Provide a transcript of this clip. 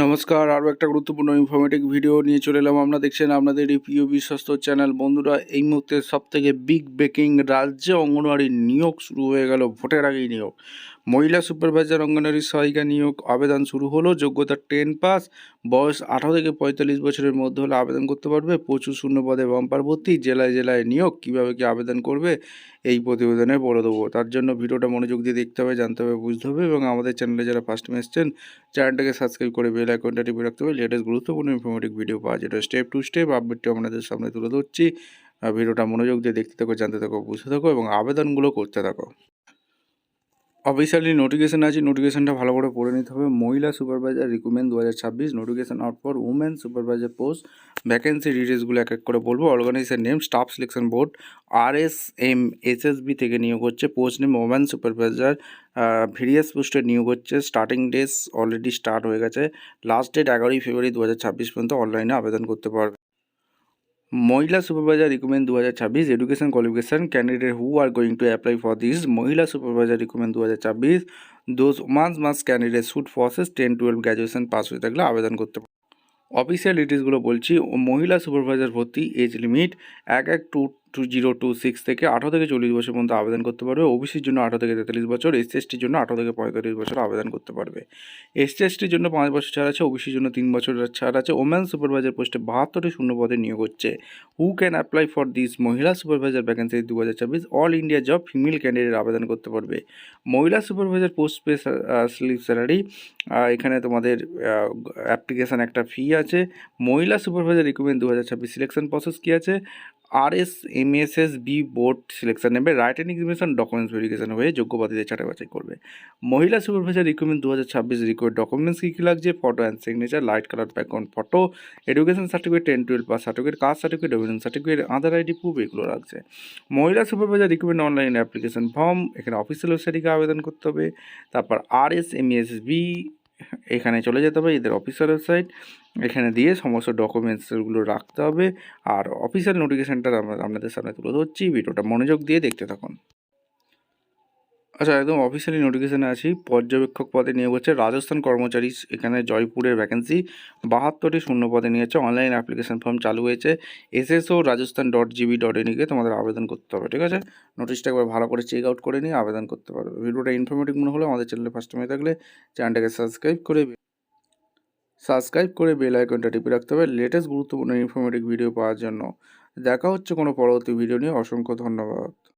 নমস্কার, আরও একটা গুরুত্বপূর্ণ ইনফরমেটিভ ভিডিও নিয়ে চলে এলাম। আমরা দেখছেন আপনাদের এই প্রিয় বিশ্বস্ত চ্যানেল। বন্ধুরা, এই মুহূর্তে সবথেকে বিগ ব্রেকিং, রাজ্যে অঙ্গনওয়াড়ি নিয়োগ শুরু হয়ে গেল, ভোটের আগেই নিয়োগ। মহিলা সুপারভাইজার অঙ্গনওয়াড়ি সহায়িকা নিয়োগ আবেদন শুরু হলো। যোগ্যতা 10 পাস, বয়স 18 থেকে 45 বছরের মধ্যে হলে আবেদন করতে পারবে। প্রচুর শূন্য পদে বাম্পার ভর্তি, জেলায় জেলায় নিয়োগ। কীভাবে কি আবেদন করবে এই প্রতিবেদনে বলে দেবো। তার জন্য ভিডিওটা মনোযোগ দিয়ে দেখতে হবে, জানতে হবে, বুঝতে হবে। এবং আমাদের চ্যানেলে যারা ফার্স্ট টাইম এসেছেন, চ্যানেলটাকে সাবস্ক্রাইব করে বেল আইকনটা টিপে রাখতে হবে। লেটেস্ট গুরুত্বপূর্ণ ইনফরমেটিভ ভিডিও পাওয়া যেটা স্টেপ টু স্টেপ আপডেটটি আপনাদের সামনে তুলে ধরছি। ভিডিওটা মনোযোগ দিয়ে দেখতে থাকো, জানতে থাকো, বুঝতে থাকো এবং আবেদনগুলো করতে থাকো। অফিসিয়ালি নোটিফিকেশন আছে, নোটিফিকেশনটা ভালো করে পড়ে নিতে হবে। মহিলা supervisor recruitment 2026, notification out for women supervisor post. Vacancy ডিটেলসগুলো এক এক করে বলবো। Organisation name staff selection board, RSMSSB থেকে নিয়োগ হচ্ছে। Post name women supervisor, various পোস্টে নিয়োগ হচ্ছে। স্টার্টিং ডেটস অলরেডি স্টার্ট হয়ে গেছে। লাস্ট ডেট 11ই ফেব্রুয়ারি 2026 পর্যন্ত অনলাইনে আবেদন করতে পারবে। মহিলা supervisor recruitment 2026, education qualification candidate who are going to apply for this মহিলা supervisor recruitment 2026, those ones must candidate should process 10-12 graduation pass হয়ে থাকলে আবেদন করতে পারে। অফিসিয়াল ডিটেলসগুলো বলছি। মহিলা সুপারভাইজার ভর্তি এজ লিমিট 1/1/2026 থেকে 18 থেকে 40 বছর পর্যন্ত আবেদন করতে পারবে। ওবিসির জন্য 18 থেকে 43 বছর, SC/STর জন্য 18 থেকে 45 বছর আবেদন করতে পারবে। SC/STর জন্য 5 বছর ছাড় আছে, ওবিসির জন্য 3 বছর ছাড় আছে। ওমেন সুপারভাইজার পোস্টে 72টি শূন্য পদে নিয়োগ হচ্ছে। Who can apply for this মহিলা supervisor vacancy 2026, all India job, female candidate আবেদন করতে পারবে। মহিলা supervisor post pay slip salary, এখানে তোমাদের অ্যাপ্লিকেশান একটা ফি আছে। মহিলা সুপারভাইজার রিক্রুটমেন্ট 2026 সিলেকশন প্রসেস কী আছে? RSMSSB বোর্ড সিলেকশন নেবে। Write and examination, documents verification হয়ে যোগ্য প্রার্থীদের ছাঁটাই বাছাই করবে। মহিলা সুপারভাইজার রিক্রুটমেন্ট 2026 রিকোয়ার্ড ডকুমেন্টস কী কী লাগছে? Photo and signature, light colour background photo, education certificate 10-12 pass certificate, caste certificate, domination certificate, Aadhaar ID proof, এগুলো লাগছে। মহিলা supervisor recruitment online application form, এখানে অফিসিয়াল ওয়েবসাইটে আবেদন করতে হবে। তারপর RSMSB, এখানে চলে যেতে হবে, এদের অফিসিয়াল ওয়েবসাইট, এখানে দিয়ে সমস্ত ডকুমেন্টসগুলো রাখতে হবে। আর অফিসিয়াল নোটিফিকেশানটা আমরা আপনাদের সামনে তুলে ধরছি, ভিডিওটা মনোযোগ দিয়ে দেখতে থাকুন। আচ্ছা, একদম অফিসিয়ালি নোটিফিকেশানে আছি। পর্যবেক্ষক পদে নিয়োগ হচ্ছে রাজস্থান কর্মচারী, এখানে জয়পুরের ভ্যাকেন্সি। 72টি শূন্য পদে নিয়েছে। অনলাইন অ্যাপ্লিকেশান ফর্ম চালু হয়েছে। SSO-rajasthan.gv.in গিয়ে তোমাদের আবেদন করতে হবে, ঠিক আছে? নোটিশটা একবার ভালো করে চেক আউট করে নিয়ে আবেদন করতে পারবে। ভিডিওটা ইনফরমেটিভ মনে হলে আমাদের চ্যানেলে ফার্স্ট টাইম হয়ে থাকলে চ্যানেলটাকে সাবস্ক্রাইব করে বেল আইকনটা টিপে রাখতে হবে লেটেস্ট গুরুত্বপূর্ণ ইনফরমেটিভ ভিডিও পাওয়ার জন্য। দেখা হচ্ছে কোনো পরবর্তী ভিডিও নিয়ে। অসংখ্য ধন্যবাদ।